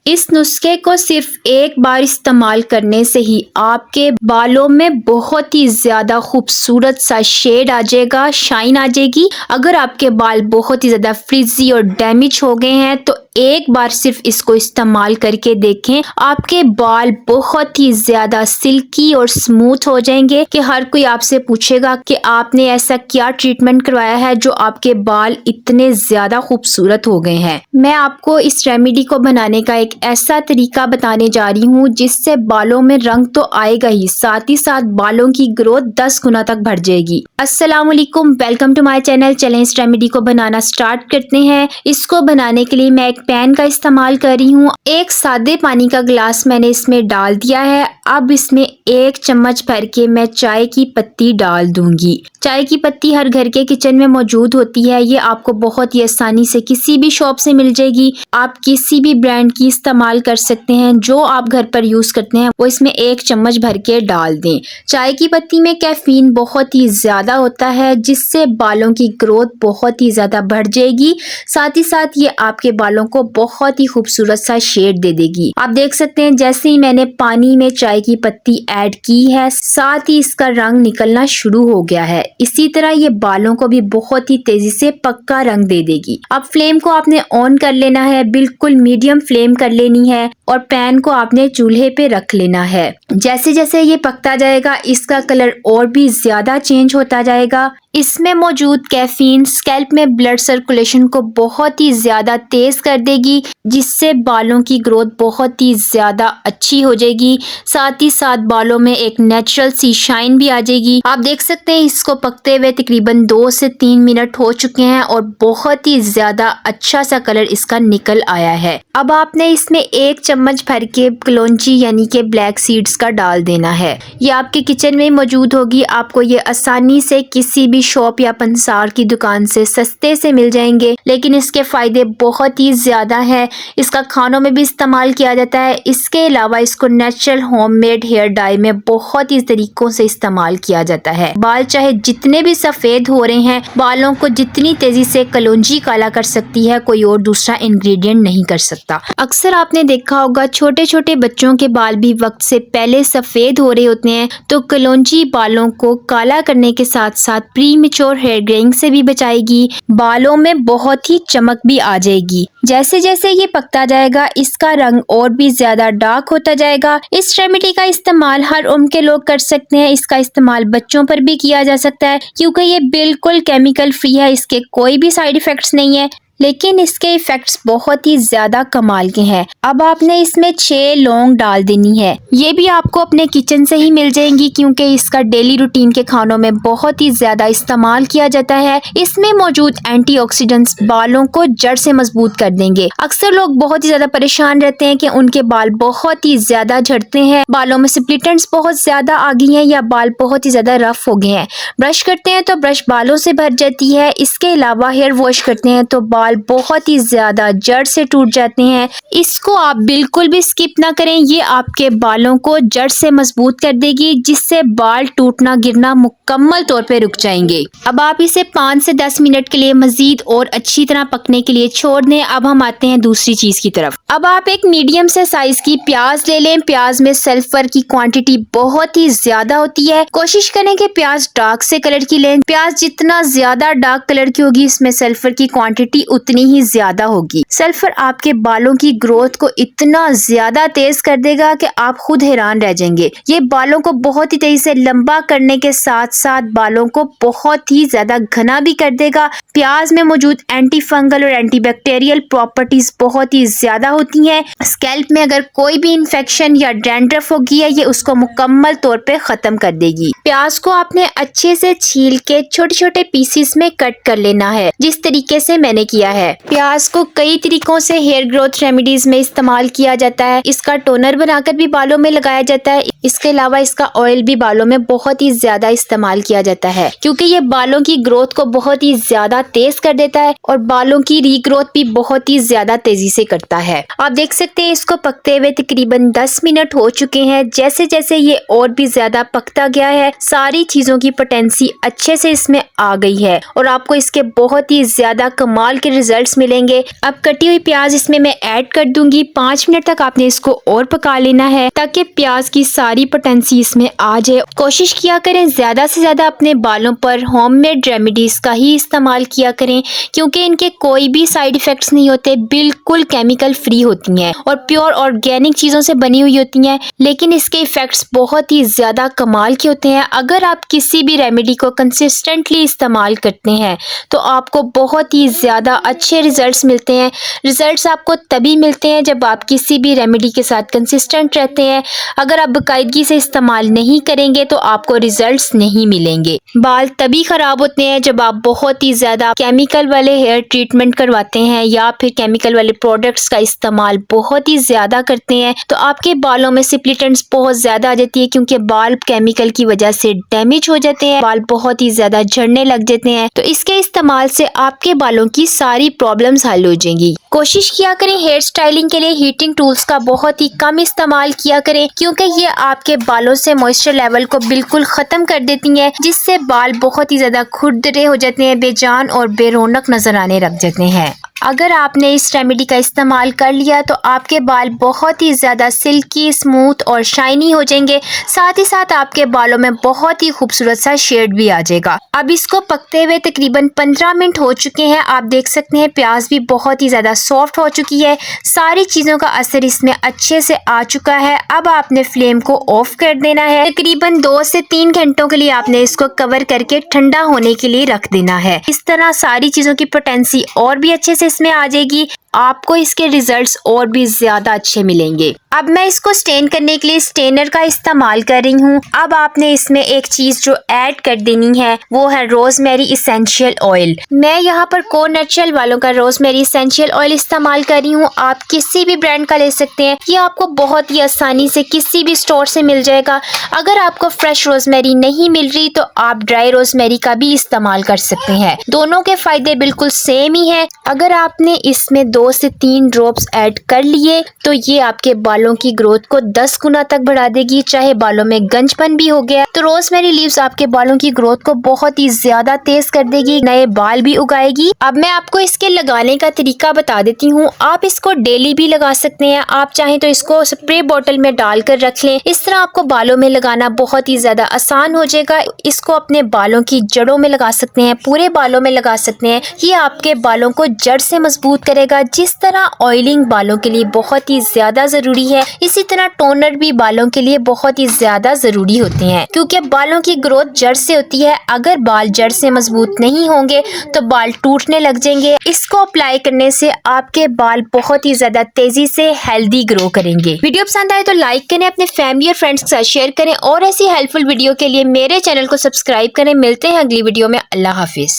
इस नुस्खे को सिर्फ एक बार इस्तेमाल करने से ही आपके बालों में बहुत ही ज़्यादा खूबसूरत सा शेड आ जाएगा, शाइन आ जाएगी। अगर आपके बाल बहुत ही ज़्यादा फ्रिजी और डैमेज हो गए हैं तो एक बार सिर्फ इसको इस्तेमाल करके देखें, आपके बाल बहुत ही ज़्यादा सिल्की और स्मूथ हो जाएंगे कि हर कोई आपसे पूछेगा कि आपने ऐसा क्या ट्रीटमेंट करवाया है जो आपके बाल इतने ज़्यादा खूबसूरत हो गए हैं। मैं आपको इस रेमेडी को बनाने का एक ऐसा तरीका बताने जा रही हूँ जिससे बालों में रंग तो आएगा ही, साथ ही साथ बालों की ग्रोथ 10 गुना तक बढ़ जाएगी। अस्सलाम वालेकुम, वेलकम टू माय चैनल। चलें इस रेमेडी को बनाना स्टार्ट करते हैं। इसको बनाने के लिए मैं एक पैन का इस्तेमाल कर रही हूँ। एक सादे पानी का गिलास मैंने इसमें डाल दिया है। अब इसमें 1 चम्मच भर के मैं चाय की पत्ती डाल दूंगी। चाय की पत्ती हर घर के किचन में मौजूद होती है। ये आपको बहुत ही आसानी से किसी भी शॉप से मिल जाएगी। आप किसी भी ब्रांड की इस्तेमाल कर सकते हैं। जो आप घर पर यूज करते हैं वो इसमें 1 चम्मच भर के डाल दें। चाय की पत्ती में कैफीन बहुत ही ज्यादा होता है जिससे बालों की ग्रोथ बहुत ही ज्यादा बढ़ जाएगी। साथ ही साथ ये आपके बालों को बहुत ही खूबसूरत सा शेड दे देगी। आप देख सकते हैं जैसे ही मैंने पानी में चाय की पत्ती ऐड की है, साथ ही इसका रंग निकलना शुरू हो गया है। इसी तरह ये बालों को भी बहुत ही तेजी से पक्का रंग दे देगी। अब फ्लेम को आपने ऑन कर लेना है, बिल्कुल मीडियम फ्लेम कर लेनी है और पैन को आपने चूल्हे पे रख लेना है। जैसे जैसे ये पकता जाएगा इसका कलर और भी ज्यादा चेंज होता जाएगा। इसमें मौजूद कैफीन स्कैल्प में ब्लड सर्कुलेशन को बहुत ही ज्यादा तेज कर देगी जिससे बालों की ग्रोथ बहुत ही ज्यादा अच्छी हो जाएगी। साथ ही साथ बालों में एक नेचुरल सी शाइन भी आ जाएगी। आप देख सकते हैं इसको पकते हुए तकरीबन 2 से 3 मिनट हो चुके हैं और बहुत ही ज्यादा अच्छा सा कलर इसका निकल आया है। अब आपने इसमें 1 चम्मच भर के कलौंजी यानी कि ब्लैक सीड्स का डाल देना है। ये आपके किचन में मौजूद होगी। आपको ये आसानी से किसी भी शॉप या पंसार की दुकान से सस्ते से मिल जाएंगे, लेकिन इसके फायदे बहुत ही ज्यादा है। इसका खानों में भी इस्तेमाल किया जाता है। इसके अलावा इसको नेचुरल होममेड हेयर डाई में बहुत ही तरीकों से इस्तेमाल किया जाता है। बाल चाहे जितने भी सफेद हो रहे हैं, बालों को जितनी तेजी से कलौंजी काला कर सकती है कोई और दूसरा इंग्रेडिएंट नहीं कर सकता। अक्सर आपने देखा होगा छोटे छोटे बच्चों के बाल भी वक्त से पहले सफेद हो रहे होते हैं, तो कलौंजी बालों को काला करने के साथ साथ प्रीमेच्योर हेयर ग्रेइंग से भी बचाएगी। बालों में बहुत ही चमक भी आ जाएगी। जैसे जैसे ये पकता जाएगा इसका रंग और भी ज्यादा डार्क होता जाएगा। इस रेमेडी का इस्तेमाल हर उम्र के लोग कर सकते हैं। इसका इस्तेमाल बच्चों पर भी किया जा सकता है क्योंकि ये बिल्कुल केमिकल फ्री है। इसके कोई भी साइड इफेक्ट्स नहीं है, लेकिन इसके इफेक्ट्स बहुत ही ज्यादा कमाल के हैं। अब आपने इसमें 6 लौंग डाल देनी है। ये भी आपको अपने किचन से ही मिल जाएंगी क्योंकि इसका डेली रूटीन के खानों में बहुत ही ज्यादा इस्तेमाल किया जाता है। इसमें मौजूद एंटीऑक्सीडेंट्स बालों को जड़ से मजबूत कर देंगे। अक्सर लोग बहुत ही ज्यादा परेशान रहते हैं कि उनके बाल बहुत ही ज्यादा झड़ते हैं, बालों में स्प्लिटेंट्स बहुत ज्यादा आ गई हैं या बाल बहुत ही ज्यादा रफ हो गए हैं। ब्रश करते हैं तो ब्रश बालों से भर जाती है। इसके अलावा हेयर वॉश करते हैं तो बाल बहुत ही ज्यादा जड़ से टूट जाते हैं। इसको आप बिल्कुल भी स्किप ना करें। ये आपके बालों को जड़ से मजबूत कर देगी जिससे बाल टूटना गिरना मुकम्मल तौर पे रुक जाएंगे। अब आप इसे 5 से 10 मिनट के लिए मजीद और अच्छी तरह पकने के लिए छोड़ दें। अब हम आते हैं दूसरी चीज की तरफ। अब आप एक मीडियम से साइज की प्याज ले लें। प्याज में सल्फर की क्वांटिटी बहुत ही ज्यादा होती है। कोशिश करें कि प्याज डार्क से कलर की लें। प्याज जितना ज्यादा डार्क कलर की होगी इसमें सल्फर की क्वांटिटी उतनी ही ज्यादा होगी। सल्फर आपके बालों की ग्रोथ को इतना ज्यादा तेज कर देगा कि आप खुद हैरान रह जाएंगे। ये बालों को बहुत ही तेजी से लंबा करने के साथ साथ बालों को बहुत ही ज्यादा घना भी कर देगा। प्याज में मौजूद एंटी फंगल और एंटीबैक्टीरियल प्रॉपर्टीज बहुत ही ज्यादा होती हैं। स्कैल्प में अगर कोई भी इन्फेक्शन या डैंड्रफ होगी है ये उसको मुकम्मल तौर पे खत्म कर देगी। प्याज को आपने अच्छे से छील के छोटे छोटे पीसेस में कट कर लेना है जिस तरीके से मैंने किया है। प्याज को कई तरीकों से हेयर ग्रोथ रेमेडीज में इस्तेमाल किया जाता है। इसका टोनर बनाकर भी बालों में लगाया जाता है। इसके अलावा इसका ऑयल भी बालों में बहुत ही ज्यादा इस्तेमाल किया जाता है क्योंकि ये बालों की ग्रोथ को बहुत ही ज्यादा तेज कर देता है और बालों की रीग्रोथ भी बहुत ही ज्यादा तेजी से करता है। आप देख सकते हैं इसको पकते हुए तकरीबन 10 मिनट हो चुके हैं। जैसे जैसे ये और भी ज्यादा पकता गया है सारी चीजों की पोटेंसी अच्छे से इसमें आ गई है और आपको इसके बहुत ही ज्यादा कमाल के रिजल्ट्स मिलेंगे। अब कटी हुई प्याज इसमें मैं ऐड कर दूंगी। 5 मिनट तक आपने इसको और पका लेना है ताकि प्याज की सारी पोटेंसी इसमें आ जाए। कोशिश किया करें ज्यादा से ज्यादा अपने बालों पर होममेड रेमेडीज का ही इस्तेमाल किया करें, क्योंकि इनके कोई भी साइड इफेक्ट्स नहीं होते, बिल्कुल केमिकल फ्री होती हैं और प्योर ऑर्गेनिक चीजों से बनी हुई होती हैं, लेकिन इसके इफेक्ट्स बहुत ही ज्यादा कमाल के होते हैं। अगर आप किसी भी रेमेडी को कंसिस्टेंटली इस्तेमाल करते हैं तो आपको बहुत ही ज्यादा अच्छे रिजल्ट्स मिलते हैं। रिजल्ट्स आपको तभी मिलते हैं जब आप किसी भी रेमेडी के साथ कंसिस्टेंट रहते हैं। अगर आप बाकायदगी से इस्तेमाल नहीं करेंगे तो आपको रिजल्ट्स नहीं मिलेंगे। बाल तभी खराब होते हैं जब आप बहुत ही ज्यादा केमिकल वाले हेयर ट्रीटमेंट करवाते हैं या फिर केमिकल वाले प्रोडक्ट्स का इस्तेमाल बहुत ही ज्यादा करते हैं, तो आपके बालों में स्प्लिटेंट्स बहुत ज्यादा आ जाती है, क्योंकि बाल केमिकल की वजह से डैमेज हो जाते हैं, बाल बहुत ही ज्यादा झड़ने लग जाते हैं। तो इसके इस्तेमाल से आपके बालों की सारी प्रॉब्लम्स हल हो जाएंगी। कोशिश किया करें हेयर स्टाइलिंग के लिए हीटिंग टूल्स का बहुत ही कम इस्तेमाल किया करें, क्योंकि ये आपके बालों से मॉइस्चर लेवल को बिल्कुल खत्म कर देती हैं, जिससे बाल बहुत ही ज्यादा खुरदरे हो जाते हैं, बेजान और बेरौनक नजर आने लग जाते हैं। अगर आपने इस रेमेडी का इस्तेमाल कर लिया तो आपके बाल बहुत ही ज़्यादा सिल्की, स्मूथ और शाइनी हो जाएंगे। साथ ही साथ आपके बालों में बहुत ही खूबसूरत सा शेड भी आ जाएगा। अब इसको पकते हुए तकरीबन 15 मिनट हो चुके हैं। आप देख सकते हैं प्याज भी बहुत ही ज़्यादा सॉफ्ट हो चुकी है, सारी चीज़ों का असर इसमें अच्छे से आ चुका है। अब आपने फ्लेम को ऑफ कर देना है। तकरीबन 2 से 3 घंटों के लिए आपने इसको कवर करके ठंडा होने के लिए रख देना है। इस तरह सारी चीज़ों की पोटेंसी और भी अच्छे से इसमें आ जाएगी, आपको इसके रिजल्ट्स और भी ज्यादा अच्छे मिलेंगे। अब मैं इसको स्टेन करने के लिए स्टेनर का इस्तेमाल कर रही हूँ। अब आपने इसमें एक चीज जो ऐड कर देनी है वो है रोजमेरी इसेंशियल ऑयल। मैं यहाँ पर को नेचुरल वालों का रोजमेरी इसेंशियल ऑयल इस्तेमाल कर रही हूँ। आप किसी भी ब्रांड का ले सकते हैं, ये आपको बहुत ही आसानी से किसी भी स्टोर से मिल जाएगा। अगर आपको फ्रेश रोजमेरी नहीं मिल रही तो आप ड्राई रोजमेरी का भी इस्तेमाल कर सकते हैं। दोनों के फायदे बिल्कुल सेम ही है। अगर आपने इसमें 2 से 3 ड्रॉप्स ऐड कर लिए तो ये आपके बालों की ग्रोथ को 10 गुना तक बढ़ा देगी। चाहे बालों में गंजपन भी हो गया तो रोजमेरी लीव्स आपके बालों की ग्रोथ को बहुत ही ज्यादा तेज कर देगी, नए बाल भी उगाएगी। अब मैं आपको इसके लगाने का तरीका बता देती हूँ। आप इसको डेली भी लगा सकते हैं, आप चाहें तो इसको स्प्रे बोतल में डालकर रख लें। इस तरह आपको बालों में लगाना बहुत ही ज्यादा आसान हो जाएगा। इसको अपने बालों की जड़ों में लगा सकते हैं, पूरे बालों में लगा सकते हैं। ये आपके बालों को जड़ से मजबूत करेगा। जिस तरह ऑयलिंग बालों के लिए बहुत ही ज्यादा जरूरी है, इसी तरह टोनर भी बालों के लिए बहुत ही ज्यादा जरूरी होते हैं, क्योंकि बालों की ग्रोथ जड़ से होती है। अगर बाल जड़ से मजबूत नहीं होंगे तो बाल टूटने लग जाएंगे। इसको अप्लाई करने से आपके बाल बहुत ही ज्यादा तेजी से हेल्दी ग्रो करेंगे। वीडियो पसंद आए तो लाइक करें, अपने फैमिली और फ्रेंड्स के साथ शेयर करें और ऐसी हेल्पफुल वीडियो के लिए मेरे चैनल को सब्सक्राइब करें। मिलते हैं अगली वीडियो में। अल्लाह हाफिज।